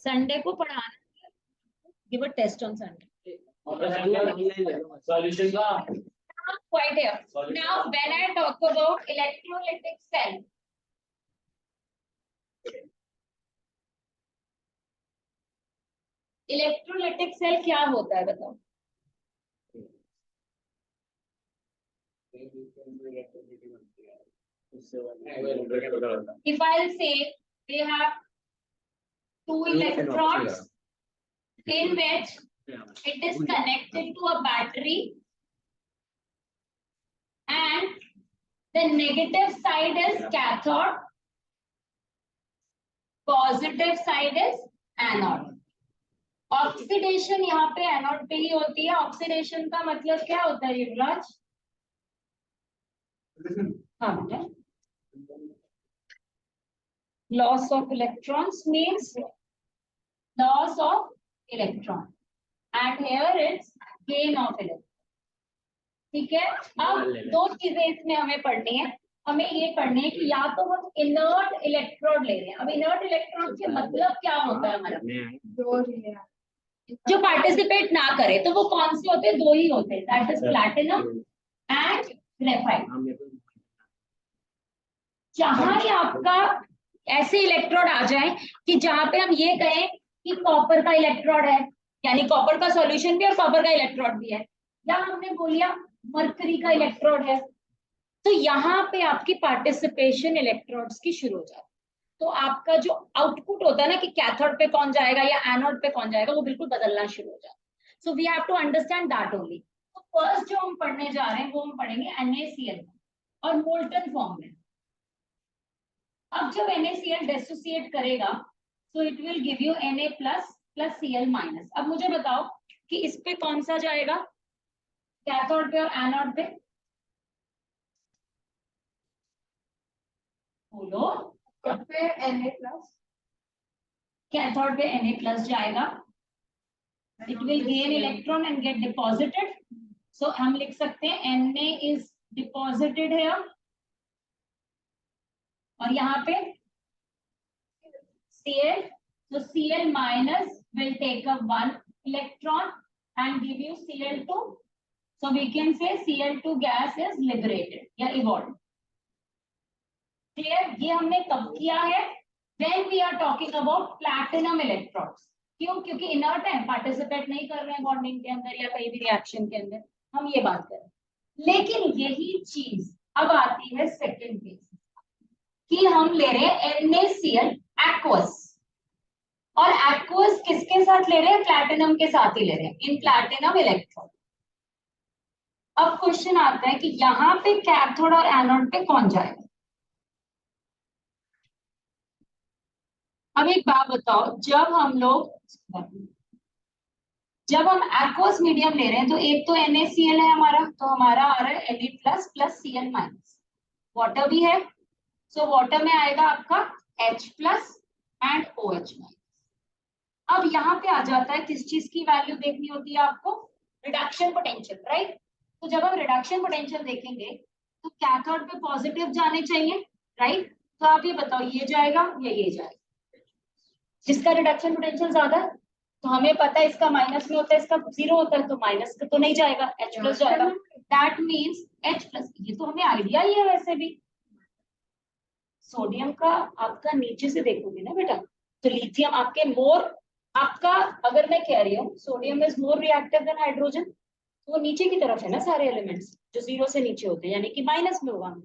Sunday को पढ़ाना, give a test on Sunday. Solution का quite here. Now when I talk about electrolytic cell, electrolytic cell क्या होता है बताओ? If I'll say they have two electrons in which it is connected to a battery and the negative side is cathode, positive side is anode. Oxidation यहाँ पे anode पे ही होती है। Oxidation का मतलब क्या होता है युवराज? हाँ बेटा, loss of electrons means loss of electron and here it's gain of electron. ठीक है, अब दो चीजें इसमें हमें पढ़नी है। हमें ये पढ़नी है कि या तो हम इनर्ट इलेक्ट्रोड ले रहे हैं। अब इनर्ट इलेक्ट्रोड के मतलब क्या होता है हमारा? जो पार्टिसिपेट ना करे, तो वो कौन से होते हैं? दो ही होते हैं, that is platinum and graphite. जहां ही आपका ऐसे इलेक्ट्रोड आ जाए कि जहां पे हम ये कहें कि कॉपर का इलेक्ट्रोड है, यानी कॉपर का सॉल्यूशन भी और कॉपर का इलेक्ट्रोड भी है, या हमने बोलिया मरकरी का इलेक्ट्रोड है, तो यहाँ पे आपकी पार्टिसिपेशन इलेक्ट्रोड्स की शुरू हो जाती है। तो आपका जो आउटपुट होता है ना कि कैथोड पे कौन जाएगा या एनोड पे कौन जाएगा, वो बिल्कुल बदलना शुरू हो जाता है। So we have to understand that only. तो फर्स्ट जो हम पढ़ने जा रहे हैं वो हम पढ़ेंगे NaCl और मोल्टन फॉर्म में। अब जब NaCl डिसोसिएट करेगा तो it will give you Na plus plus Cl-। अब मुझे बताओ कि इस पे कौन सा जाएगा, कैथोड पे और एनोड पे? बोलो। पे Na प्लस, कैथोड पे Na प्लस जाएगा, it will gain electron and get deposited. So हम लिख सकते हैं Na इज डिपॉजिटेड है, और यहाँ पे Cl, so Cl minus will take up one electron and give you Cl2. So we can say Cl2 gas is liberated या evolved. Clear? ये हमने कब किया है? When we are talking about platinum electrodes. क्यों? क्योंकि इनर्ट है, participate नहीं कर रहे हैं बॉन्डिंग के अंदर या कहीं भी रिएक्शन के अंदर, हम ये बात कर रहे हैं। लेकिन यही चीज अब आती है सेकेंड केस कि हम ले रहे हैं NaCl aqueous, और एक्वस किसके साथ ले रहे हैं? प्लैटिनम के साथ ही ले रहे हैं, इन प्लैटिनम इलेक्ट्रोड। अब क्वेश्चन आता है कि यहाँ पे कैथोड और एनोड पे कौन जाएगा? अब एक बात बताओ, जब हम एक्वस मीडियम ले रहे हैं तो एक तो NaCl है हमारा, तो हमारा आ रहा है Na plus plus Cl minus. Water भी है, सो वाटर में आएगा आपका H plus and OH minus. अब यहाँ पे आ जाता है किस चीज की वैल्यू देखनी होती है आपको? Reduction potential, right? तो जब हम रिडक्शन पोटेंशियल देखेंगे तो कैथोड पे पॉजिटिव जाने चाहिए, राइट? तो आप ये बताओ, ये जाएगा या ये जाएगा? जिसका रिडक्शन पोटेंशियल ज्यादा है, तो हमें पता है इसका माइनस में होता है, इसका जीरो होता है, तो माइनस तो नहीं जाएगा, H प्लस जाएगा। That means H plus. ये तो हमें आइडिया ही है वैसे भी। सोडियम का आपका नीचे से देखोगे ना बेटा, तो लिथियम आपके मोर, आपका अगर मैं कह रही हूँ sodium is more reactive than hydrogen, तो वो नीचे की तरफ है ना सारे एलिमेंट्स जो जीरो से नीचे होते हैं, यानी कि माइनस में होगा,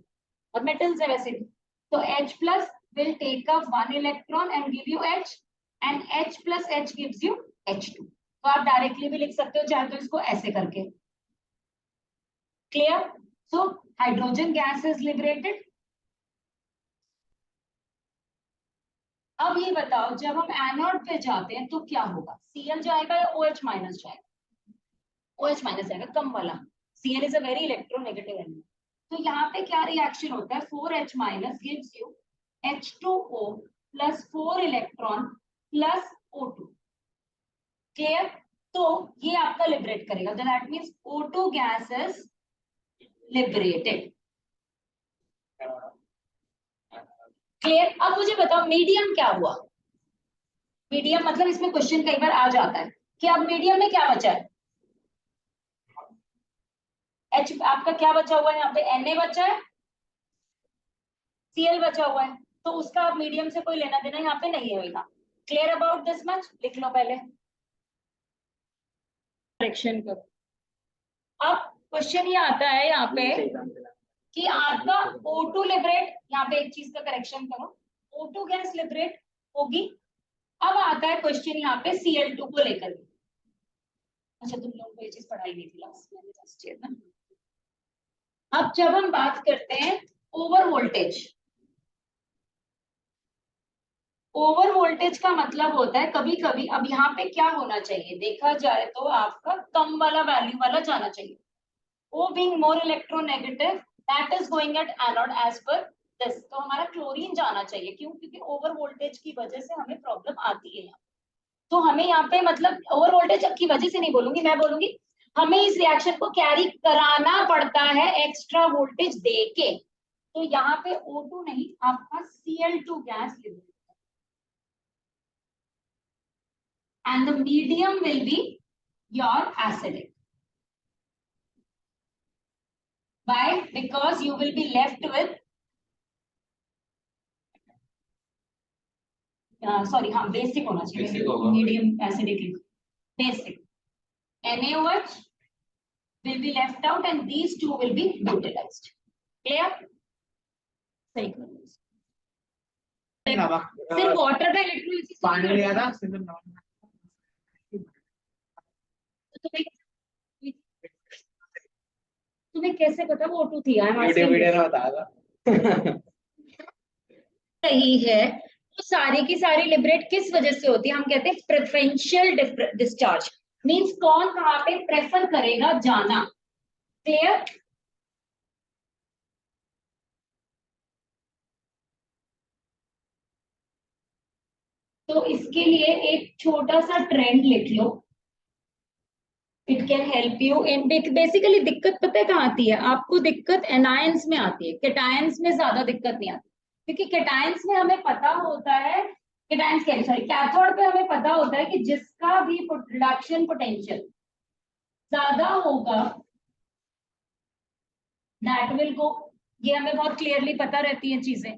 और मेटल्स है वैसे भी। तो H plus will take up one electron and give you H, and H plus H gives you H2। तो आप डायरेक्टली भी लिख सकते हो, चाहे तो इसको ऐसे करके। Clear? So hydrogen gas is liberated. अब ये बताओ, जब हम एनोड पे जाते हैं तो क्या होगा? Cl जाएगा या OH माइनस जाएगा? OH माइनस जाएगा, कम वाला। Cl is a very electronegative element. तो यहाँ पे क्या रिएक्शन होता है? 4H minus gives you H2O plus 4 electron plus O2। Clear? तो ये आपका लिबरेट करेगा, that means O2 gas is liberated. Clear? अब मुझे बताओ मीडियम क्या हुआ? मीडियम मतलब इसमें क्वेश्चन कई बार आ जाता है कि अब मीडियम में क्या बचा है, एच आपका क्या बचा हुआ है, यहाँ पे Na बचा है, Cl बचा हुआ है, तो उसका अब मीडियम से कोई लेना देना यहाँ पे नहीं होगा। क्लियर अबाउट दिस मच, लिख लो पहले, करेक्शन करो। अब क्वेश्चन ये आता है यहाँ पे कि आपका O2 लिबरेट, यहाँ पे एक चीज का करेक्शन करो, O2 गैस लिबरेट होगी। अब आता है क्वेश्चन यहाँ पे Cl2 को लेकर। अच्छा तुम लोगों को ये चीज पढ़ाई नहीं थी लास्ट में, लास्ट ईयर ना। अब जब हम बात करते हैं ओवर वोल्टेज, ओवर वोल्टेज का मतलब होता है कभी कभी, अब यहाँ पे क्या होना चाहिए देखा जाए तो आपका कम वाला वैल्यू वाला जाना चाहिए, O being more electronegative that is going at anode as per this, तो हमारा क्लोरीन जाना चाहिए। क्यों? क्योंकि ओवर वोल्टेज की वजह से हमें प्रॉब्लम आती है यहाँ, तो हमें यहाँ पे मतलब ओवर वोल्टेज की वजह से नहीं बोलूंगी, मैं बोलूंगी हमें इस रिएक्शन को कैरी कराना पड़ता है एक्स्ट्रा वोल्टेज देके, तो यहाँ पे O2 नहीं आपका Cl2 gas liberate, and the medium will be your acidic. Why? Because you will be left with sorry, हाँ बेसिक होना चाहिए, medium acidic, basic NaOH will be left out and these two will be utilized. Clear? सही करो। सिर्फ water का electrolysis पानी लिया था तुम्हें कैसे पता वो O2 थी? वीडियो ने बताया था। सही है, तो सारी की सारी लिबरेट किस वजह से होती है, हम कहते हैं प्रेफरेंशियल डिस्चार्ज, मींस कौन कहाँ पे प्रेफर करेगा जाना। क्लियर? तो इसके लिए एक छोटा सा ट्रेंड लिख लो, it can help you in, basically दिक्कत पता है कहाँ आती है आपको, दिक्कत एनायंस में आती है, केटायंस में ज्यादा दिक्कत नहीं आती, क्योंकि केटायंस में हमें पता होता है, केटायंस क्या सॉरी कैथोड पे हमें पता होता है कि जिसका भी रिडक्शन पोटेंशियल ज्यादा होगा दैट विल गो, ये हमें बहुत क्लियरली पता रहती है चीजें।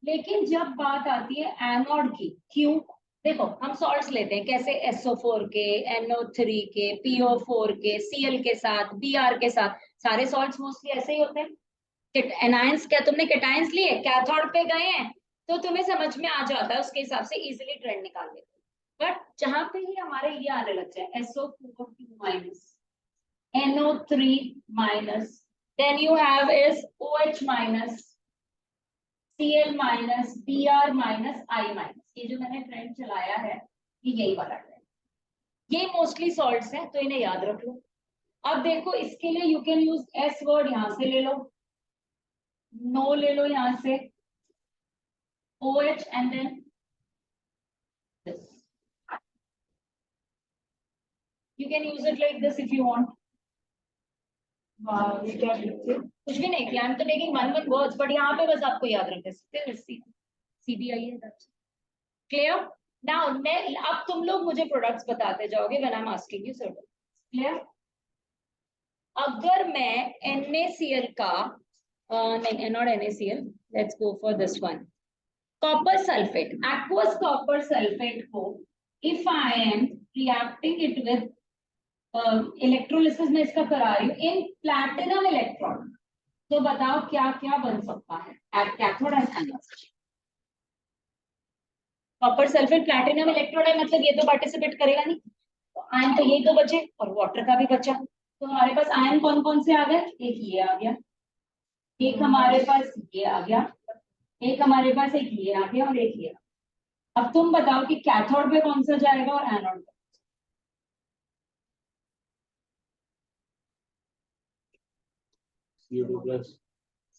लेकिन जब बात आती है एनोड की, क्यों? देखो हम सॉल्ट्स लेते हैं कैसे, SO4 के, NO3 के, PO4 के, Cl के साथ, Br के साथ, सारे सॉल्ट्स मोस्टली ऐसे ही होते हैं। एनायंस क्या तुमने केटायंस लिए, कैथोड पे गए हैं, तो तुम्हें समझ में आ जाता है, उसके हिसाब से इजीली ट्रेंड निकाल लेते हैं। बट जहां पे ही हमारे ये आने लग जाए SO4 minus, NO3 minus, then you have is OH minus, Cl minus, Br minus, I minus, ये जो मैंने ट्रेंड चलाया है ये यही वाला ट्रेंड, ये मोस्टली सॉल्ट्स हैं तो इन्हें याद रख लो। अब देखो इसके लिए you can use S word, यहां से ले लो, नो ले लो यहां से, OH and then this, you can use it like this if you want। ये क्या कुछ भी नहीं किया, I'm तो taking one words, but यहाँ पे बस आपको याद रखना है, CBI है। क्लियर? नाउ अब तुम लोग मुझे प्रोडक्ट्स बताते जाओगे when I am asking you certain. Clear? अगर मैं NaCl का नहीं, not NaCl, let's go for this one, copper sulphate, aqueous copper sulphate को if I am reacting it with electrolysis में इसका करा रही हूँ इन प्लैटिनम इलेक्ट्रोड, तो बताओ क्या क्या बन सकता है at cathode and anode. Copper sulphate platinum electrode है, मतलब ये तो पार्टिसिपेट करेगा नहीं, तो आयन तो यही तो बचे और वाटर का भी बचा, तो हमारे पास आयन कौन कौन से आ गए, एक ये आ गया, एक हमारे पास ये आ गया, एक हमारे पास एक ये आ गया और एक ये। अब तुम बताओ कि कैथोड पे कौन सा जाएगा और एनोड पे?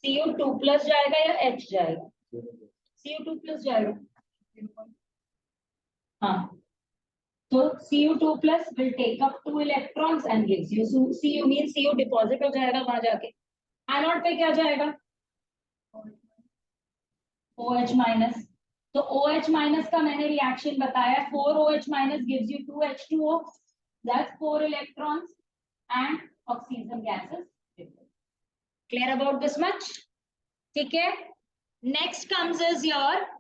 CO2 प्लस जाएगा या H जाएगा? CO2 प्लस जाएगा। हाँ, तो Cu2 plus will take up 2 electrons and gives you Cu means Cu deposit हो जाएगा वहां जाके। एनोड पे क्या जाएगा? OH minus, तो OH माइनस का मैंने रिएक्शन बताया, 4OH minus gives you 2H2O, that's 4 electrons and oxygen gases. Clear about this much? ठीक है. Next comes is your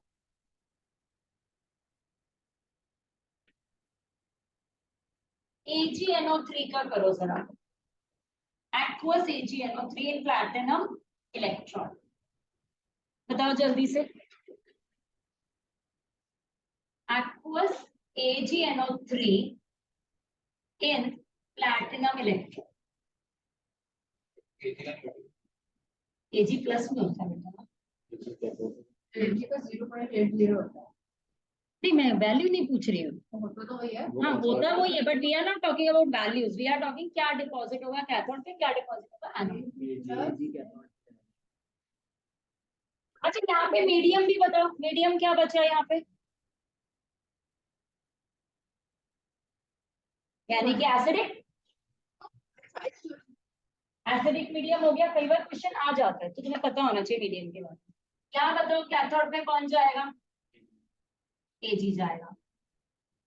AgNO3 का करो जरा. Aqueous AgNO3 in platinum electrode. बताओ जल्दी से. Aqueous AgNO3 in platinum electrode. Ag plus में होता है बेटा. एनर्जी का 0.80 होता है. नहीं, मैं वैल्यू नहीं पूछ रही हूँ. तो वही है. हाँ, होता वही है, but we are not talking about values. We are talking क्या डिपॉजिट होगा कैथोड पे, क्या डिपॉजिट होगा एनोड. अच्छा, यहाँ पे मीडियम भी बताओ. मीडियम क्या बचा है यहाँ पे? यानी कि एसिडिक. एसिडिक मीडियम हो गया. कई बार क्वेश्चन आ जाता है तो तुम्हें पता होना चाहिए मीडियम के बारे में. क्या बताओ, कैथोड पे कौन जाएगा? Ag जाएगा.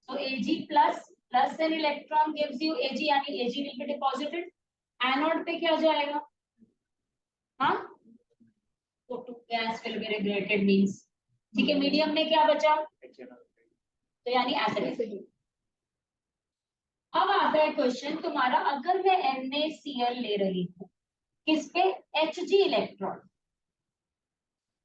So Ag plus an electron gives you Ag, यानी Ag will be deposited. Anode पे क्या जाएगा? हाँ, तो two gas will be liberated means. ठीक है. मीडियम में क्या बचा? तो यानी एसिडिक. अब आता है क्वेश्चन तुम्हारा, अगर मैं NaCl ले रही हूँ किस पे? Hg electron.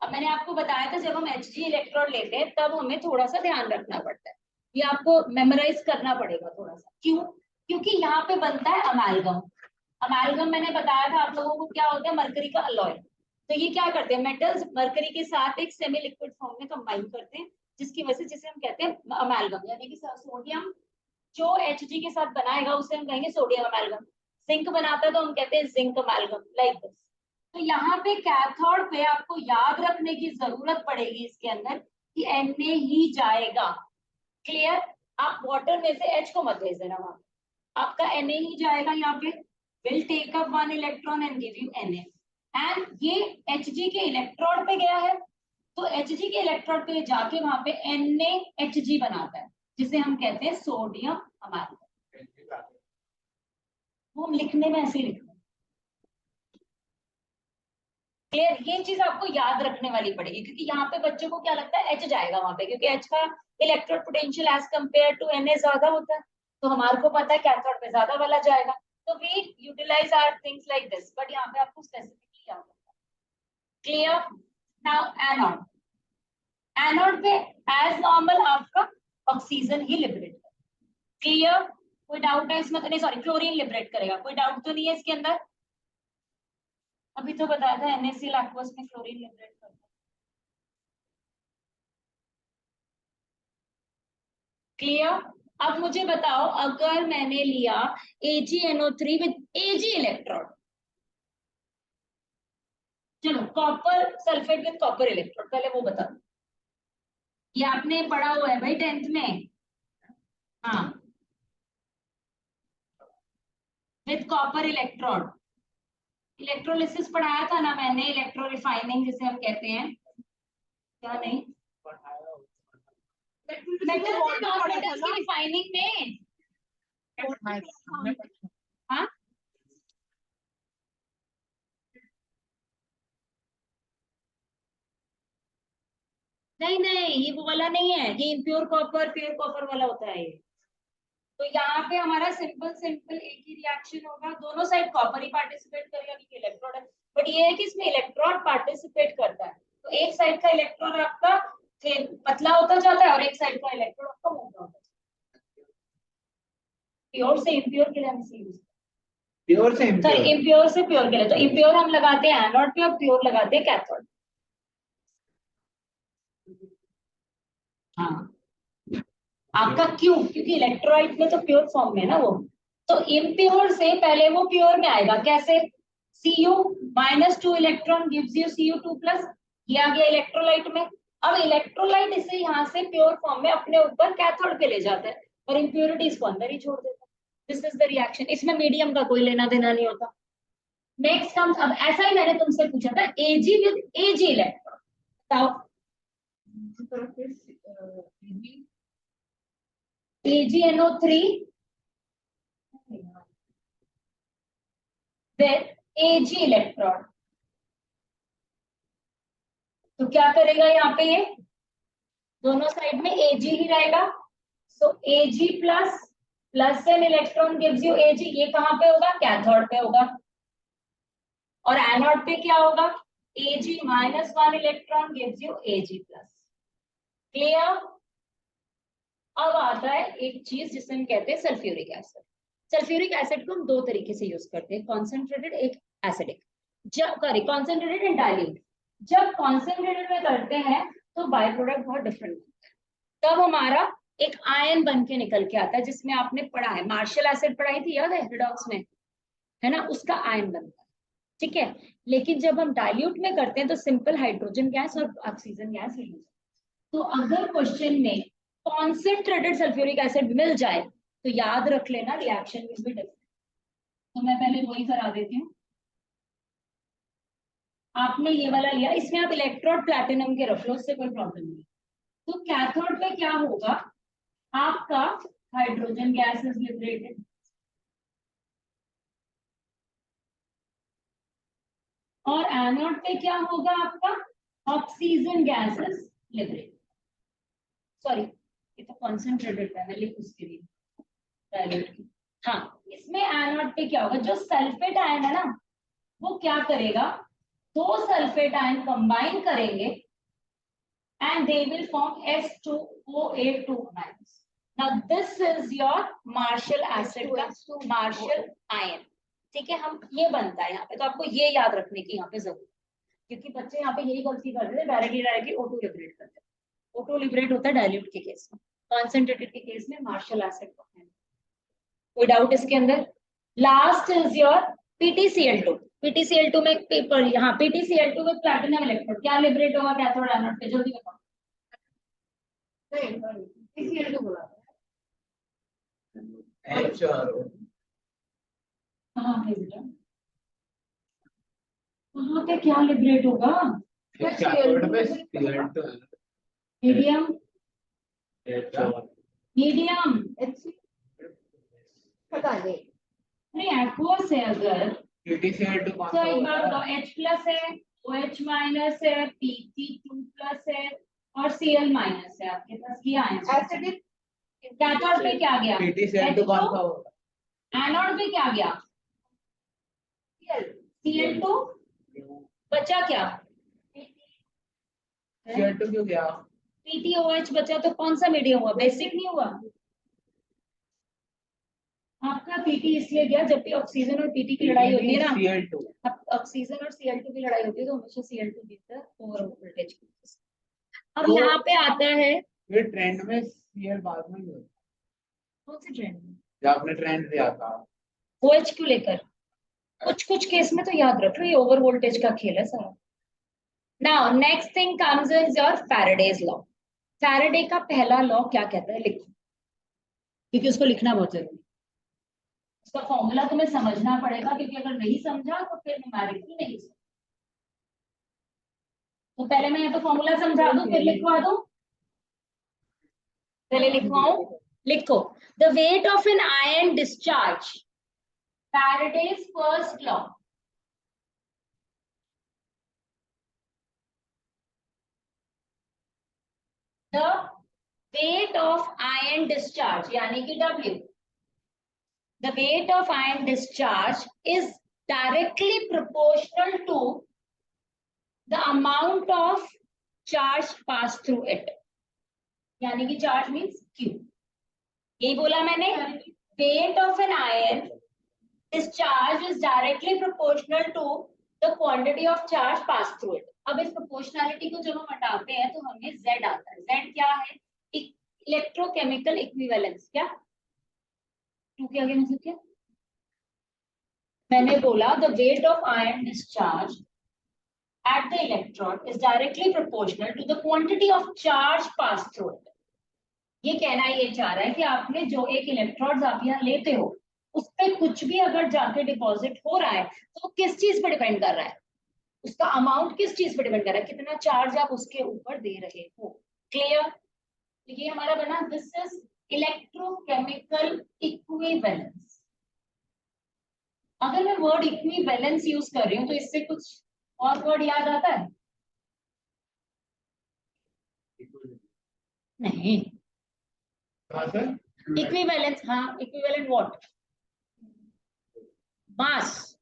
अब मैंने आपको बताया था जब हम Hg इलेक्ट्रॉन लेते हैं तब हमें थोड़ा सा ध्यान रखना पड़ता है. ये आपको मेमोराइज करना पड़ेगा थोड़ा सा. क्यों? क्योंकि यहाँ पे बनता है अमेलगम. अमेलगम मैंने बताया था आप लोगों को क्या होता है, मरकरी का अलॉय. तो ये क्या करते हैं, मेटल्स मरकरी के साथ एक सेमी लिक्विड फॉर्म में कंबाइन करते हैं, जिसकी वजह से जिसे हम कहते हैं अमेलगम. यानी कि सोडियम जो Hg के साथ बनाएगा उसे हम कहेंगे सोडियम अमेलगम. जिंक बनाता है तो हम कहते हैं जिंक अमेलगम. Like this. तो यहाँ पे कैथोड पे आपको याद रखने की जरूरत पड़ेगी इसके अंदर कि Na ही जाएगा. क्लियर? आप वाटर में से H को मत भेज देना वहां. आपका Na ही जाएगा यहाँ पे. Will take up 1 electron and give you Na. And ये Hg के इलेक्ट्रोड पे गया है तो Hg के इलेक्ट्रोड पे जाके वहां पे NaHg बनाता है, जिसे हम कहते हैं सोडियम अमेलगम. वो हम लिखने में ऐसे ही लिखते हैं. क्लियर? ये चीज आपको याद रखने वाली पड़ेगी क्योंकि यहाँ पे बच्चों को क्या लगता है H जाएगा वहां पे, क्योंकि H का electrode potential as compare to Na ज्यादा होता है. तो हमारे को पता है कैथोड पे ज्यादा वाला जाएगा. तो we utilise our things like this, but यहाँ पे आपको स्पेसिफिकली याद रखना. क्लियर? Now anode. एनोड पे एज नॉर्मल आपका ऑक्सीजन ही लिबरेट करेगा. क्लियर? कोई डाउट है इसमें? नहीं, सॉरी, क्लोरीन लिबरेट करेगा. कोई डाउट तो नहीं है इसके अंदर? अभी तो बताया था NaCl एक्वस में क्लोरीन लिबरेट करता है. क्लियर? अब मुझे बताओ, अगर मैंने लिया AgNO3 विद Ag इलेक्ट्रोड. चलो, copper sulphate with copper electrode, पहले वो बता दो. ये आपने पढ़ा हुआ है भाई 10th में. हाँ, विद कॉपर इलेक्ट्रोड. इलेक्ट्रोलिसिस पढ़ाया था ना मैंने, इलेक्ट्रो रिफाइनिंग जिसे हम कहते हैं. क्या नहीं? मेटल्स की रिफाइनिंग में. हाँ, नहीं नहीं, ये वो वाला नहीं है. ये इम्प्योर कॉपर प्योर कॉपर वाला होता है ये. तो यहाँ पे हमारा सिंपल सिंपल एक ही रिएक्शन होगा. दोनों साइड कॉपर ही पार्टिसिपेट करेगा क्योंकि इलेक्ट्रोड है. बट ये है कि इसमें इलेक्ट्रॉन पार्टिसिपेट करता है. तो एक साइड का इलेक्ट्रॉन आपका पतला होता जाता है और एक साइड का इलेक्ट्रॉन आपका मोटा होता है. प्योर से इम्प्योर के लिए हम इसे यूज करते हैं. प्योर से सॉरी, इम्प्योर. इम्प्योर से प्योर के लिए. तो इम्प्योर हम लगाते हैं एनोड पे और प्योर लगाते हैं कैथोड. हाँ, आपका क्यों? क्योंकि इलेक्ट्रोलाइट में तो प्योर फॉर्म में ना वो. तो इम्प्योर से पहले वो प्योर में आएगा. कैसे? Cu -2 electron gives you Cu2+. ये आ गया इलेक्ट्रोलाइट में. अब इलेक्ट्रोलाइट इसे यहाँ से प्योर फॉर्म में अपने ऊपर कैथोड पे ले जाता है और इम्प्योरिटीज को अंदर ही छोड़ देता है. This is the reaction. इसमें मीडियम का कोई लेना देना नहीं होता. नेक्स्ट कम्स, अब ऐसा ही मैंने तुमसे पूछा था Ag विद Ag इलेक्ट्रॉन. बताओ दूसरी तरफ फिर Ag AgNO3 with Ag electron. तो क्या करेगा यहाँ पे, ये दोनों साइड में Ag ही रहेगा। सो Ag plus an electron gives you Ag। ये कहाँ पे होगा, कैथोड पे होगा। और एनोड पे क्या होगा, Ag -1 electron gives you Ag plus. Clear. अब आता है एक चीज जिसे हम कहते हैं सल्फ्यूरिक एसिड। सल्फ्यूरिक एसिड को हम दो तरीके से यूज करते हैं, कॉन्सेंट्रेटेड, एक एसिडिक। जब कॉन्सेंट्रेटेड एंड डाइल्यूट। जब कॉन्सेंट्रेटेड में करते हैं तो बाय प्रोडक्ट बहुत डिफरेंट होता है। तब हमारा एक आयन बन के निकल के आता है, जिसमें आपने पढ़ा है, मार्शल एसिड पढ़ाई थी, याद है रिडॉक्स में, है ना, उसका आयन बनता है। ठीक है। लेकिन जब हम डाइल्यूट में करते हैं तो सिंपल हाइड्रोजन गैस और ऑक्सीजन गैस यूज। तो अगर क्वेश्चन में कॉन्सेंट्रेटेड सल्फ्यूरिक एसिड मिल जाए तो याद रख लेना रिएक्शन विल बी डिफरेंट। तो मैं पहले वही करा देती हूँ। आपने ये वाला लिया, इसमें आप इलेक्ट्रोड प्लैटिनम के रख लो, उससे कोई प्रॉब्लम नहीं। तो कैथोड पे क्या होगा, आपका हाइड्रोजन गैस इज लिबरेटेड, और एनोड पे क्या होगा, आपका oxygen gas is liberated. Sorry, ये तो कॉन्सेंट्रेटेड है, मैं लिख उसके लिए डाइल्यूट की। हाँ, इसमें एनोड पे क्या होगा, जो सल्फेट आयन है ना, वो क्या करेगा, दो सल्फेट आयन कंबाइन करेंगे and they will form S2OA2 minus. Now this is your Marshall acid का Marshall ion। ठीक है, हम ये बनता है यहाँ पे, तो आपको ये याद रखने की यहाँ पे जरूरत, क्योंकि बच्चे यहाँ पे यही गलती करते हैं, डायरेक्टली O2 लिबरेट करते हैं। O2 लिबरेट होता है डाइल्यूट के केस में, कॉन्सेंट्रेटेड के केस में मार्शल एसिड का है। कोई डाउट इसके अंदर। Last is your PtCl2। PtCl2 में पेपर, यहाँ PtCl2 में प्लैटिनम इलेक्ट्रोड, क्या लिबरेट होगा कैथोड एनोड पे, जल्दी बताओ। नहीं, PCl को बोला HRO। कहाँ है बेटा, कहाँ पे क्या लिबरेट होगा, कैथोड पे Cl2 है। Medium, HRO। मीडियम, HC पता नहीं। नहीं एक्वस है अगर, PtCl2 कौन तो सा एक बार होता बताओ, है? H प्लस है, OH माइनस है, Pc2 प्लस है, और Cl माइनस है, आपके पास ये आयन। एसिडिक कैथोड पे क्या गया, PtCl2 कौन सा होता है? एनोड पे क्या गया, Cl2, बचा क्या, Cl2 क्यों गया? PtOH बचा, तो कौन सा मीडियम हुआ, बेसिक नहीं हुआ आपका। Pt इसलिए गया जबकि ऑक्सीजन और Pt की लड़ाई होती है ना, Cl2। अब ऑक्सीजन और Cl2 की लड़ाई होती है तो हमेशा Cl2 जीतता है ओवर वोल्टेज की। अब तो यहाँ पे आता है, फिर ट्रेंड में Cl बाद में ही होता है। कौन से ट्रेंड में, जब आपने ट्रेंड दिया था। OH क्यों लेकर, कुछ कुछ केस में तो याद रख लो ये ओवर वोल्टेज का खेल है सारा। Now next thing comes is your Faraday's law. Faraday का पहला लॉ क्या कहता है, लिखो, क्योंकि उसको लिखना बहुत जरूरी है। उसका फॉर्मूला तुम्हें समझना पड़ेगा, क्योंकि अगर नहीं समझा तो फिर न्यूमेरिकल नहीं समझ। तो पहले मैं यहाँ पे फॉर्मूला समझा दूं फिर लिखवा दूं, पहले लिखवाऊं, लिखो। The weight of an ion discharge, Faraday's first law, the weight of ion discharge यानी कि W, the weight of ion discharge is directly proportional to the amount of charge passed through it, यानी कि charge means Q। यही बोला मैंने, weight of an ion discharge is directly proportional to the quantity of charge passed through it। अब इस proportionality को जब हम हटाते हैं तो हमें Z आता है। Z क्या है, इलेक्ट्रोकेमिकल इक्विवेलेंस। क्या टू के आगे मतलब क्या, मैंने बोला the weight of ion discharge at the electrode is directly proportional to the quantity of charge passed through it। ये कहना ये चाह रहा है कि आपने जो एक इलेक्ट्रोड्स आप यहाँ लेते हो उस पर कुछ भी अगर जाके डिपॉजिट हो रहा है तो किस चीज पर डिपेंड कर रहा है, उसका अमाउंट किस चीज पर डिपेंड कर रहा है, कितना चार्ज आप उसके ऊपर दे रहे हो। क्लियर? तो ये हमारा बना, दिस इज इलेक्ट्रोकेमिकल इक्विवेलेंस। अगर मैं वर्ड इक्विवेलेंस यूज कर रही हूँ तो इससे कुछ और वर्ड याद आता है? नहीं। कहाँ सर? इक्विवेलेंस, हाँ, इक्विवेलेंट व्हाट? मास।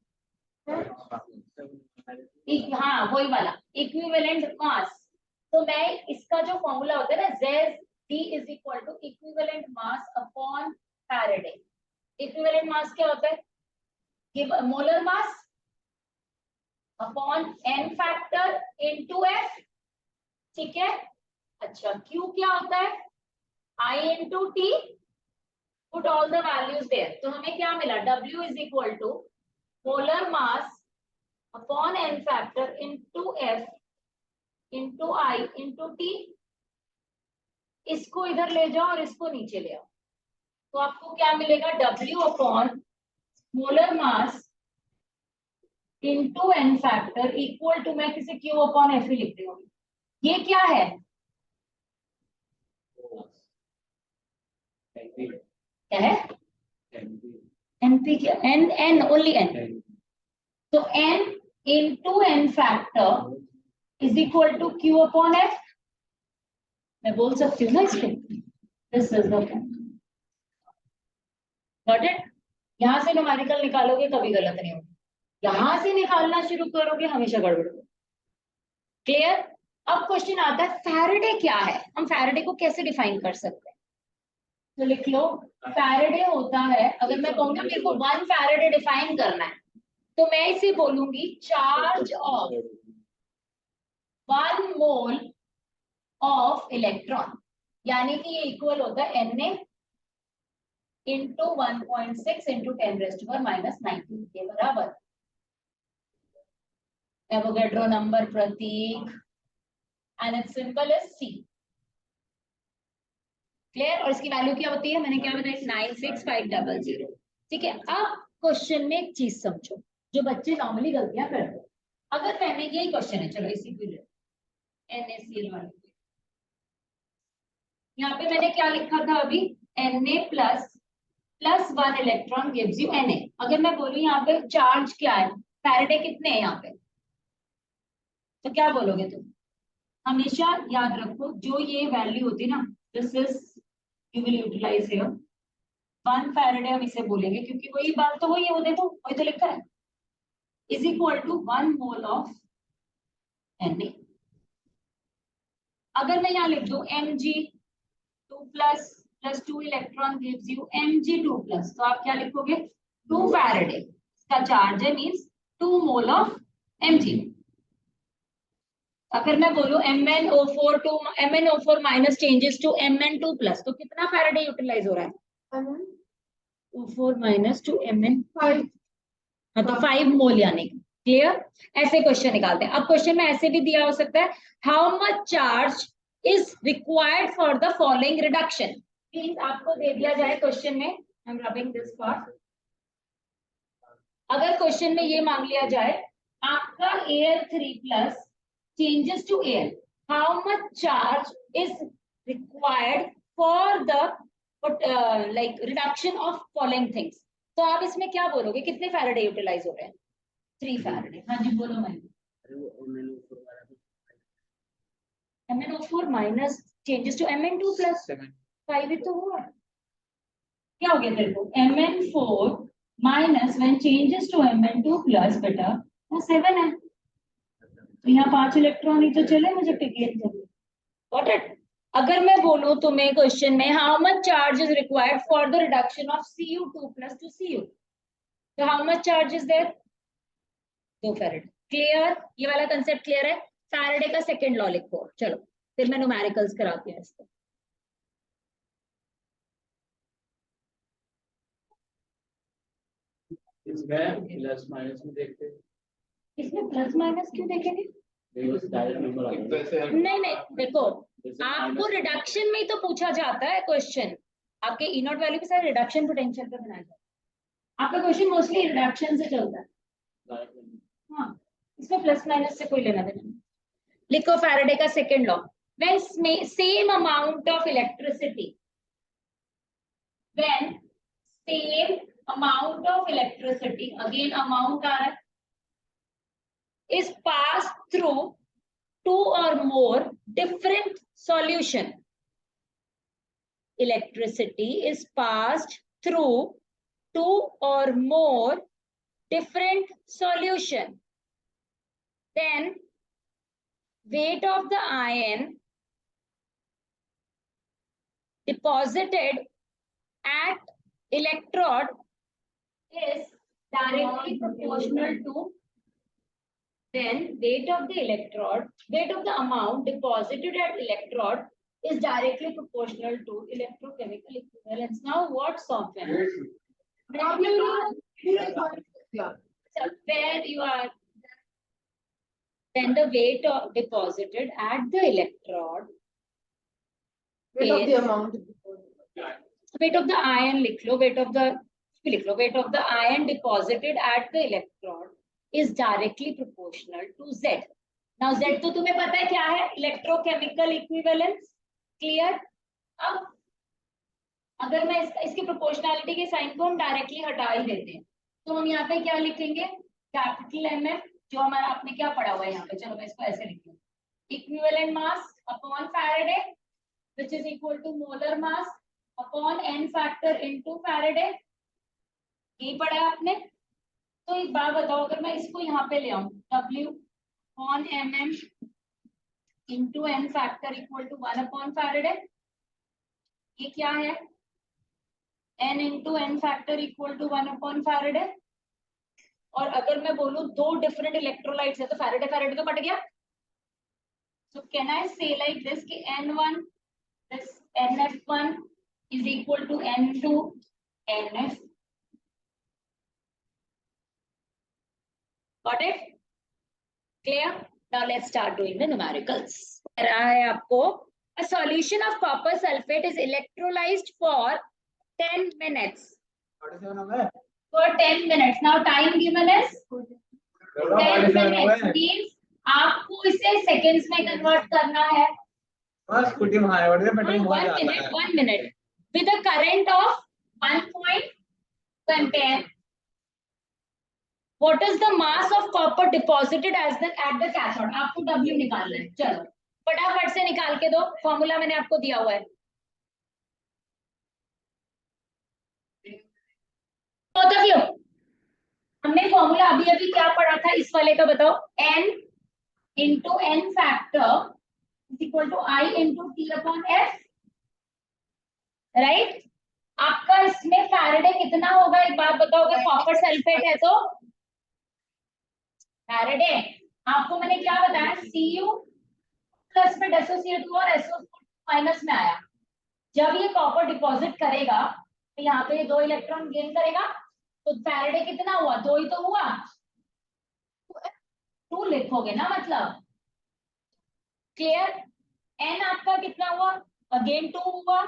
हाँ, वही वाला इक्विवेलेंट मास। तो मैं इसका जो फॉर्मूला होता है ना, Z is equal to equivalent mass upon Faraday. Equivalent mass क्या होता है? ये molar mass upon n factor into f। ठीक है। अच्छा, Q क्या होता है? I into T। Put all the values there. तो हमें क्या मिला? W is equal to molar mass upon n factor into f into I into T. इसको इधर ले जाओ और इसको नीचे ले आओ, तो आपको क्या मिलेगा? W upon molar mass into n factor equal to, मैं किसी Q अपॉन F ही लिख रही हूँ। ये क्या है? क्या है? NP क्या? N only N। तो N into n factor is equal to Q upon F। मैं बोल सकती हूँ ना इसको, this is the got it. यहां से न्यूमेरिकल निकालोगे कभी गलत नहीं होगा, यहां से निकालना शुरू करोगे हमेशा गड़बड़ होगी। क्लियर? अब क्वेश्चन आता है फैराडे क्या है, हम फैराडे को कैसे डिफाइन कर सकते हैं? तो लिख लो, फैराडे होता है, अगर मैं कहूंगा मेरे को 1 फैराडे डिफाइन करना है, तो मैं इसे बोलूंगी charge of 1 mole of electron, यानी कि ये इक्वल होता है Na इंटू 1.6 इंटू 10⁻⁻19 के बराबर। एवोगैड्रो नंबर प्रतीक and its symbol is C। Clear? और इसकी वैल्यू क्या होती है? मैंने क्या बताया? 96500। ठीक है। अब क्वेश्चन में एक चीज समझो जो बच्चे नॉर्मली गलतियां करते हैं। अगर मैंने यही क्वेश्चन है, चलो इसी को ले, NaCl वाले, यहाँ पे मैंने क्या लिखा था अभी? Na plus 1 electron gives you Na। अगर मैं बोलूं यहाँ पे चार्ज क्या है, फैराडे कितने हैं यहाँ पे, तो क्या बोलोगे तुम? हमेशा याद रखो, जो ये वैल्यू होती है ना, this is you will utilize here 1 Faraday, हम इसे बोलेंगे क्योंकि वही बात तो वही है, वो देखो वही तो लिखा है, is equal to 1 mole of Na। अगर मैं यहाँ लिख दूं Mg2 plus 2 electron gives you Mg2 plus, तो आप क्या लिखोगे? 2 फैराडे इसका चार्ज है, मींस 2 मोल ऑफ Mg। अगर मैं बोलूं MnO4 minus changes to Mn2 plus, तो कितना फैराडे यूटिलाइज हो रहा है? O4 माइनस टू Mn5, हाँ, तो 5 मोल यानी। क्लियर? ऐसे क्वेश्चन निकालते हैं। अब क्वेश्चन में ऐसे भी दिया हो सकता है, how much charge is required for the following reduction. Please आपको दे दिया जाए क्वेश्चन में, I am rubbing this part. अगर क्वेश्चन में ये मांग लिया जाए आपका Al3 plus changes to Al, how much charge is required for the like reduction of following things। तो आप इसमें क्या बोलोगे? कितने फैराडे यूटिलाइज हो रहे हैं? 3 फैराडे। हाँ जी बोलो। मैं MnO4 minus changes to Mn2 plus 5 ही तो हुआ। क्या हो गया तेरे को? Mn4 minus when changes to Mn2 plus, बेटा वो 7 है, तो यहाँ 5 इलेक्ट्रॉन ही तो चले, मुझे टिकट चाहिए। Got it? अगर मैं बोलूं तुम्हें क्वेश्चन में how much charge is required for the reduction of Cu2 plus to Cu, तो how much charge is there? 2 Faraday. Clear? ये वाला कंसेप्ट क्लियर है? फैराडे का सेकंड लॉ लिखो। चलो फिर मैं न्यूमेरिकल्स कराती हूँ इसको। इसमें प्लस माइनस में देखते हैं। इसमें प्लस माइनस क्यों देखेंगे? नहीं नहीं, देखो आपको रिडक्शन में ही तो पूछा जाता है क्वेश्चन, आपके ई नॉट वैल्यू के साथ रिडक्शन पोटेंशियल पे बनाया जाता है। आपका क्वेश्चन मोस्टली रिडक्शन से चलता है। हाँ, इसमें प्लस माइनस से कोई लेना देना नहीं। लिखो फैराडे का second law, when same amount of electricity, when same amount of electricity, again amount are, is passed through two or more different solution. Electricity is passed through two or more different solution. Then weight of the ion deposited at electrode is directly proportional to, then weight of the electrode, weight of the amount deposited at electrode is directly proportional to electrochemical equivalence. Now what soften? So where you are, then the weight of deposited at the electrode, Weight of the is amount. weight of the ion लिख लो, weight of the ion deposited at the electrode is directly proportional to Z. Now Z तो तुम्हें पता है क्या है, electrochemical equivalence. Clear? अब अगर मैं इसकी proportionality के साइन को हम डायरेक्टली हटा ही देते हैं, तो हम यहाँ पे क्या लिखेंगे, कैपिटल MF, जो हमारा आपने क्या पढ़ा हुआ है यहाँ पे, चलो मैं इसको ऐसे लिख दूँ, equivalent mass upon Faraday which is equal to molar mass upon n factor into Faraday. यही पढ़ा है आपने. तो एक बात बताओ, अगर मैं इसको यहाँ पे ले आऊं, W on mm into n factor equal to 1 upon Faraday, ये क्या है, n into n factor equal to 1 upon Faraday. और अगर मैं बोलूं दो डिफरेंट इलेक्ट्रोलाइट्स है तो फैराडे फैराडे तो कट गया. So can I say like this कि N1 this NF1 is equal to N2 NF. Got it? Clear? Now let's start doing the numericals. रहा है आपको, a solution of copper sulfate is electrolyzed for 10 minutes. For 10 minutes. Now time given is 10 minutes. Means आपको इसे seconds में convert करना है. One minute. With a current of 1.10. What is the mass of copper deposited at the cathode? आपको W निकालना है. चलो फटाफट से निकाल के दो, फॉर्मूला मैंने आपको दिया हुआ है. Both of you, हमने फॉर्मूला अभी अभी क्या पढ़ा था इस वाले का बताओ. N into N factor is equal to I into T upon F. Right? आपका इसमें फैराडे कितना होगा एक बात बताओ, अगर कॉपर सल्फेट है तो फैराडे आपको मैंने क्या बताया, Cu प्लस में SO2 और SO2 माइनस में आया. जब ये कॉपर डिपॉजिट करेगा तो यहाँ पे दो इलेक्ट्रॉन गेन करेगा, तो फैराडे कितना हुआ, दो ही तो हुआ, 2 लिखोगे ना मतलब. क्लियर? N आपका कितना हुआ, अगेन 2 हुआ.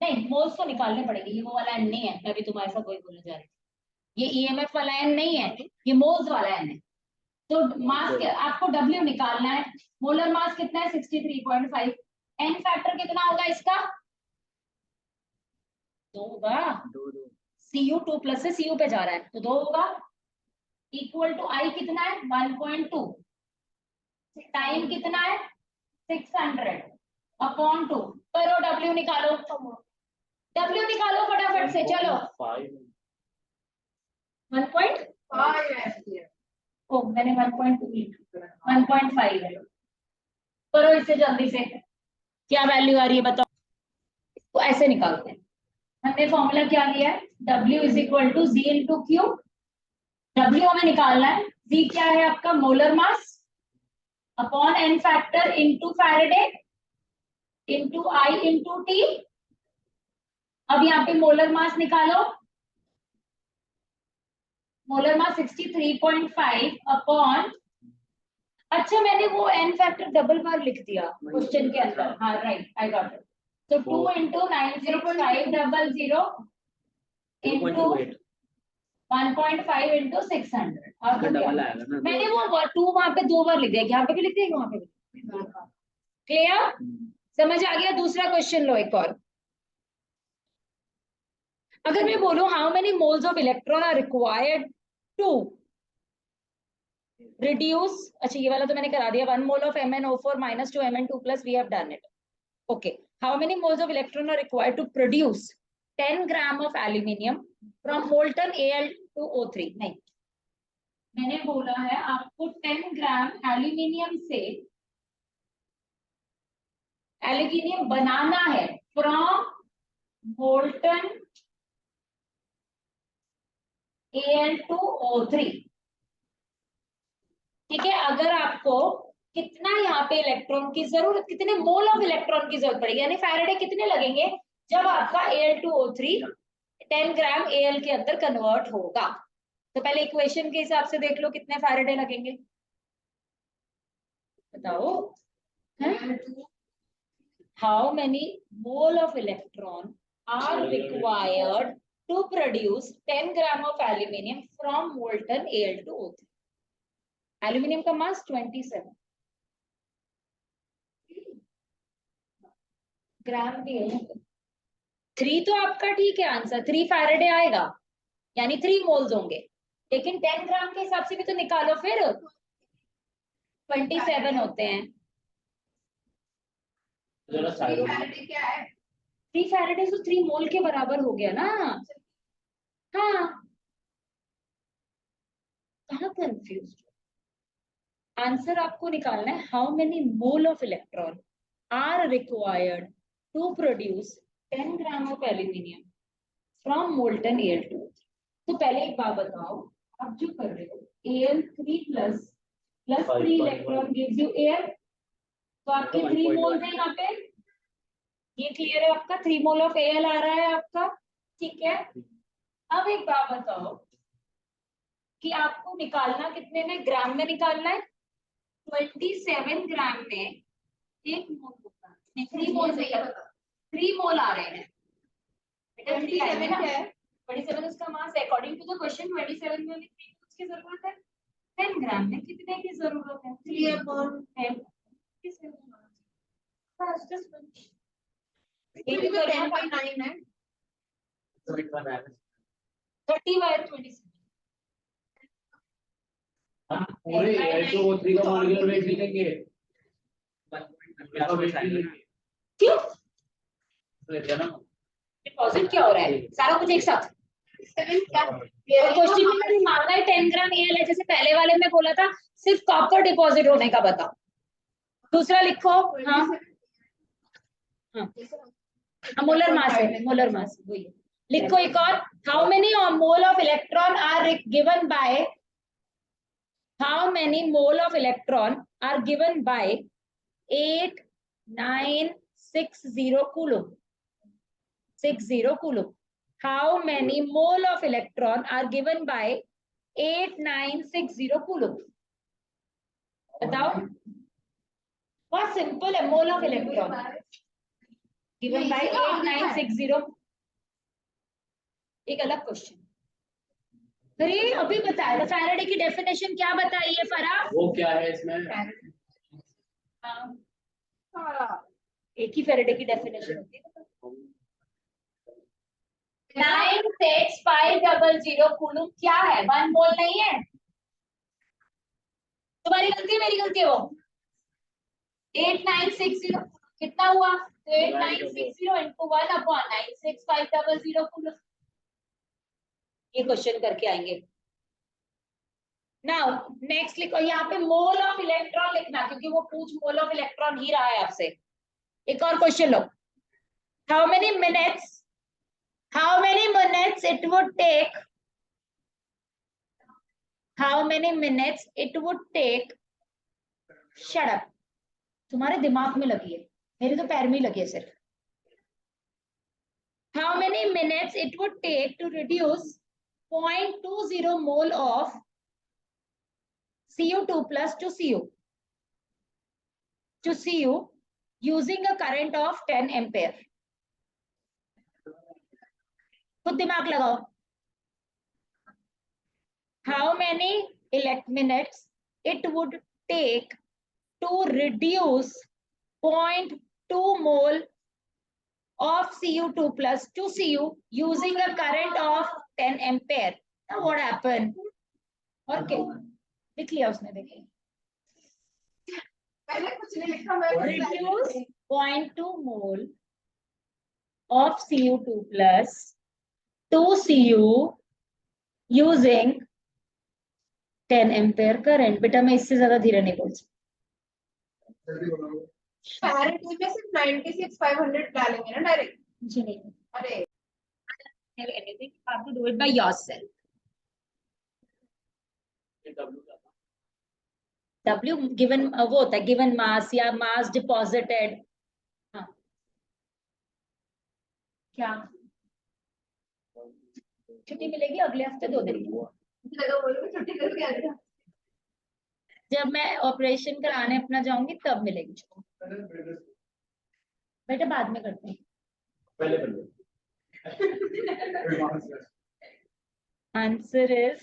नहीं, मोल्स तो निकालने पड़ेंगे, ये वो वाला N नहीं है, मैं भी तुम्हारे साथ वही बोलने जा रही थी. ये EMF वाला N नहीं है, ये मोल्स वाला N है. तो मास के आपको W निकालना है. मोलर मास कितना है, 63.5. N फैक्टर कितना होगा इसका, 2 होगा. Cu 2 प्लस से Cu पे जा रहा है तो 2 होगा. इक्वल टू I कितना है, 1.2. टाइम कितना है, 600 अपॉन 2. करो W निकालो, W निकालो फटाफट से. चलो 1.5. ओ मैंने 1.2 लिखा, 1.5 है. करो इससे जल्दी से, क्या वैल्यू आ रही है बताओ. तो ऐसे निकालते हैं. हमने फॉर्मूला क्या लिया है, W is equal to Z into Q. W हमें निकालना है. Z क्या है आपका, molar mass upon N factor into Faraday into I into T. अब यहाँ पे मोलर मास निकालो. मोलर मास 63.5 अपॉन, अच्छा मैंने वो N फैक्टर डबल बार लिख दिया क्वेश्चन के अंदर. हाँ राइट, आई गॉट इट. तो 2 इंटू 90500 इंटू 1.5 इंटू 600. मैंने वो 2 वहां पे 2 बार लिख दिया, यहाँ पे भी लिख दिया, वहां पे भी. क्लियर? समझ आ गया? दूसरा क्वेश्चन लो एक और। अगर मैं बोलूं how many moles of electron are required to reduce, अच्छा ये वाला तो मैंने करा दिया, 1 mole of MnO4 minus 2 Mn2 plus, we have done it. Okay, how many moles of electron are required to produce 10 gram of aluminium from molten Al2O3? नहीं, मैंने बोला है आपको 10 ग्राम एल्यूमिनियम से एल्यूमिनियम बनाना है फ्रॉम मोल्टन Al2O3। ठीक है, अगर आपको कितना यहाँ पे इलेक्ट्रॉन की जरूरत, कितने मोल ऑफ इलेक्ट्रॉन की जरूरत पड़ेगी, यानी फैराडे कितने लगेंगे जब आपका Al2O3 10 ग्राम Al के अंदर कन्वर्ट होगा। तो पहले इक्वेशन के हिसाब से देख लो कितने फैराडे लगेंगे, बताओ। How many mole of electron are required to produce 10 gram of aluminium from molten Al2O3। Aluminium का मास 27 ग्राम भी है। 3 तो आपका ठीक है आंसर, 3 फैराडे आएगा, यानी 3 मोल्स होंगे, लेकिन 10 ग्राम के हिसाब से भी तो निकालो फिर, 27 होते हैं। क्या है? 3 फैराडे तो 3 मोल के बराबर हो गया ना। हाँ, कहाँ कंफ्यूज? आंसर आपको निकालना है how many mole of electron are required to produce 10 gram of aluminium from molten Al2। तो पहले एक बात बताओ, आप जो कर रहे हो Al3 plus 3 electron gives you air, तो आपके 3 मोल्स है यहाँ पे, ये क्लियर है आपका, 3 मोल ऑफ Al आ रहा है आपका, ठीक है। अब एक बात बताओ कि आपको निकालना कितने में, ग्राम में निकालना है। 27 ग्राम में 1 मोल होता है, 3 मोल से 3 मोल आ रहे हैं बेटा, 3 आएंगे ना। 27 उसका मास है, अकॉर्डिंग टू द क्वेश्चन 27 में 3 मोल्स की जरूरत है, 10 ग्राम में कितने की जरूरत है, 3/10। बस जस्ट ये तो करना 10.9 है। 30/27। हम पूरे Al2O3 का मॉलिक्यूलर वेट लिखेंगे, क्यों? तो ना डिपॉजिट क्या हो रहा है, सारा कुछ एक साथ। क्वेश्चन में मांगा है 10 ग्राम Al है, जैसे पहले वाले में बोला था सिर्फ कॉपर डिपॉजिट होने का बताओ। दूसरा लिखो, हाँ मोलर मास है, मोलर मास वही लिखो। एक और, how many mole of electron are given by, how many mole of electron are given by 8960 coulomb, 60 coulomb. How many mole of electron are given by 8960 coulomb? बताओ, बहुत simple है, mole of electron given by 8960। एक अलग question, अरे अभी बताया था, Faraday की डेफिनेशन क्या बताइए फरा? वो क्या है इसमें? एक ही फैराडे की डेफिनेशन होती है। 96500 कूलम क्या है, 1 मोल नहीं है। तुम्हारी गलती है मेरी गलती है वो। 8960 कितना हुआ, तो 8960 into 1/96500 कूलम। ये क्वेश्चन करके आएंगे। नाउ नेक्स्ट लिखो, यहाँ पे मोल ऑफ इलेक्ट्रॉन लिखना, क्योंकि वो पूछ मोल ऑफ इलेक्ट्रॉन ही रहा है आपसे। एक और question low, how many minutes it would take, how many minutes it would take, shut up, तुम्हारे दिमाग में लगी है, मेरे तो पैर में लगी है सिर्फ। how many minutes it would take to reduce 0.20 mole of Cu2 plus to Cu using a current of 10 ampere? खुद दिमाग लगाओ। How many minutes it would take to reduce 0.2 mole of Cu2 plus to Cu using a current of 10 ampere. Now what happened? Okay, लिख लिया उसने, देखिए. पहले कुछ नहीं लिखा मैं. Reduce 0.2 mole of Cu2 plus to Cu using 10 ampere current. बेटा मैं इससे ज्यादा धीरे नहीं बोल सकती. फैरेड में सिर्फ 96,500 डालेंगे ना डायरेक्ट. जी नहीं, अरे anything, you have to do it by yourself. W given वो होता है given mass या mass deposited. हाँ क्या छुट्टी मिलेगी अगले हफ्ते 2 दिन की. लगा बोलो छुट्टी करके आ गया. जब मैं ऑपरेशन कराने अपना जाऊंगी तब मिलेगी छुट्टी. बेटा बाद में करते हैं. Answer is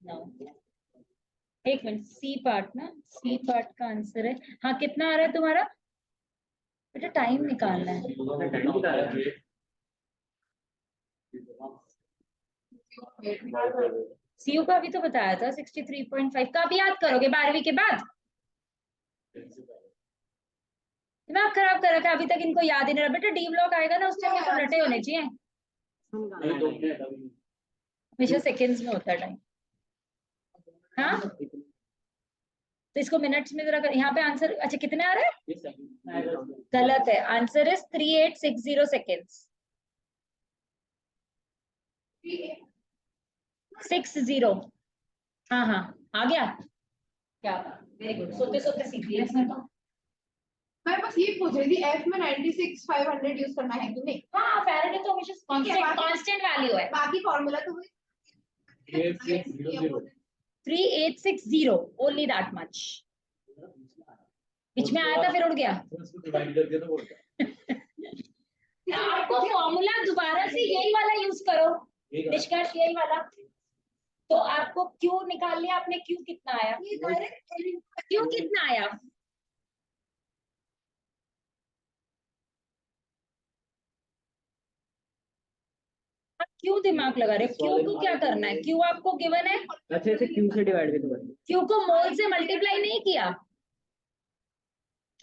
no. एक मिनट, सी पार्ट ना, सी पार्ट का आंसर है. हाँ कितना आ रहा है तुम्हारा बेटा? टाइम निकालना है. सीयू का भी तो बताया था 63.5 का. भी याद करोगे 12वीं के बाद? दिमाग खराब कर रखा है अभी तक, इनको याद ही नहीं रहा. बेटा डी ब्लॉक आएगा ना, उस टाइम ये तो रटे होने चाहिए. हमेशा सेकंड्स में होता है टाइम. हाँ तो इसको मिनट्स में जरा कर. यहाँ पे आंसर अच्छा कितने आ रहे हैं? गलत है. Answer is 3860 seconds. 60. हाँ हाँ आ गया. क्या वेरी गुड. सोते सोते सीख लिया इसने तो. मैं बस ये पूछ रही थी एफ में 96,500 यूज करना है कि नहीं. हाँ फैराडे तो हमेशा कांस्टेंट वैल्यू है. बाकी फॉर्मूला तो वही 3860 ओनली दैट मच. बीच में आया था फिर उड़ गया. आपको फॉर्मूला दोबारा से यही वाला यूज करो. निष्कर्ष यही वाला. तो आपको क्यू निकाल लिया आपने. क्यू कितना आया? क्यू कितना आया? क्यों दिमाग लगा रहे? क्यू को क्या करना है? क्यू आपको गिवन है. अच्छे से क्यू से डिवाइड कर दो. क्यू को मोल से मल्टीप्लाई नहीं किया.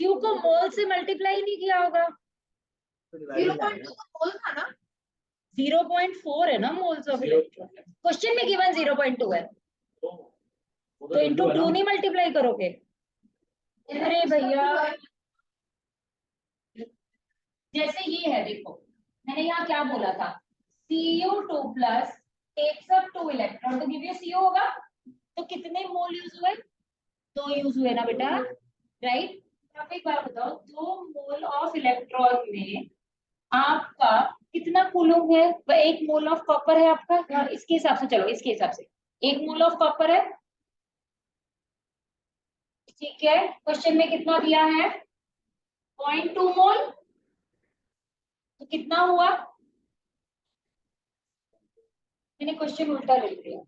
क्यू को मोल से मल्टीप्लाई नहीं किया होगा. 0.2 मोल था ना. 0.4 है ना मोल्स ऑफ इलेक्ट्रॉन. क्वेश्चन में गिवन 0.2 है तो इंटू 2 नहीं मल्टीप्लाई करोगे. अरे भैया जैसे ये है देखो, मैंने यहाँ क्या बोला था? Cu2 plus takes up 2 electron तो गिव यू Cu होगा. तो कितने मोल यूज हुए? 2 यूज हुए ना बेटा, राइट. आप एक बार बताओ, 2 मोल ऑफ इलेक्ट्रॉन में आपका कितना कूलम है? 1 मोल ऑफ कॉपर है आपका. इसके हिसाब से चलो, इसके हिसाब से 1 मोल ऑफ कॉपर है. ठीक है. क्वेश्चन में कितना दिया है? 0.2 मोल. तो कितना हुआ? मैंने क्वेश्चन उल्टा लिख दिया.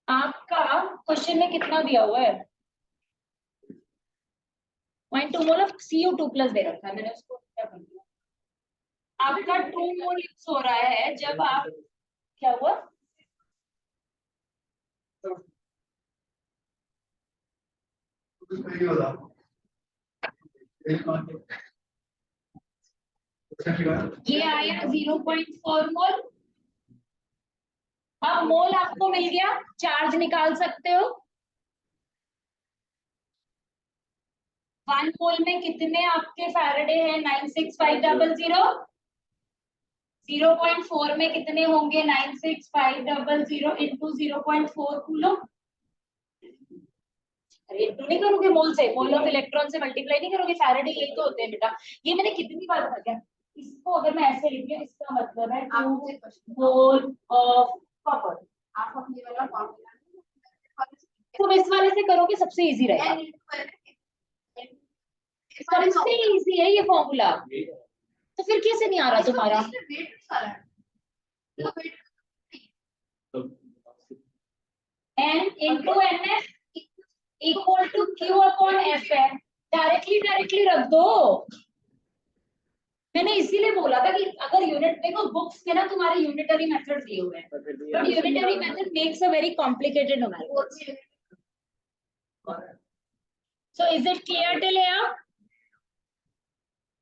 आपका क्वेश्चन में कितना दिया हुआ है? 0.2 मोल ऑफ Cu2 प्लस दे रखा है. मैंने उसको क्या कर दिया? आपका 2 मोल यूज हो रहा है जब आप क्या हुआ? ये आया 0.4 मोल. अब मोल आपको मिल गया. चार्ज निकाल सकते हो. 1 मोल में कितने आपके फैराडे हैं? 96,500. 0.4 में कितने होंगे? 96,500 इंटू 0.4 कूलम. अरे इंटू नहीं करोगे मोल से, मोल ऑफ इलेक्ट्रॉन से मल्टीप्लाई नहीं करोगे. फैराडे यही तो होते हैं बेटा. ये मैंने कितनी बार बताया. इसको अगर मैं ऐसे लिख दिया इसका मतलब है 2 मोल ऑफ कॉपर. आप अपने वाला फॉर्मूला तुम इस वाले से करोगे सबसे इजी रहेगा. सबसे इजी है ये फॉर्मूला. तो फिर कैसे नहीं आ रहा तुम्हारा? N into NF equal to Q upon F है, डायरेक्टली रख दो। मैंने इसीलिए बोला था कि अगर यूनिट देखो बुक्स में ना तुम्हारे यूनिटरी मेथड दिए हुए हैं, but unitary method makes a very complicated numericals. So is it clear till here?